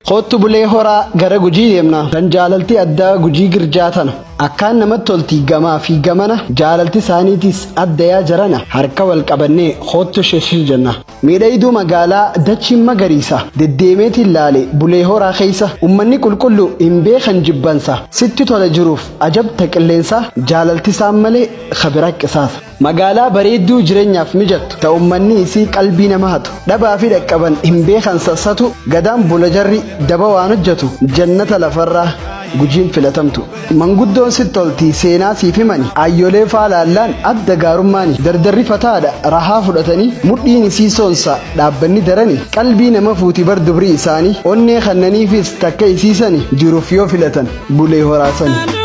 Kootu bulee horaa gara Gujii deemna. Kan jaalalti addaa Gujii girjaatana. Akkaan namatti tolti gamaa fi gamana jaalalti isaaniitis addayaa jarana harka wal qabannee kootu sheeshii jenna. Miidhayduu magaalaa dachiin magariisa deddeemeetiin laale bulee horaa keessa ummanni qulqullu hin beekan jibbansa sitti tola jiruuf ajabta qilleensa jaalalti isaan malee khabira qisaasa. Magaalaa bareedduu jireenyaaf mijattu ta ummanni isii qalbii nama hatu dhabaa fi dhaqqaban hin beekan sassatu gadaan bula jarri daba waan hojjetu jannata lafarraa Gujiin filatamtu. Manguddoon sitti tolti seenaa siif himani ayyolee faalaallaan adda gaarummaani dardarri fataadha rahaa fudhatanii mudhiin isii soonsa dhaabbanni darani qalbii nama fuuti bar dubrii isaanii onnee kannaniifis takka isiisani jiruuf yoo filatan bulee horaasani.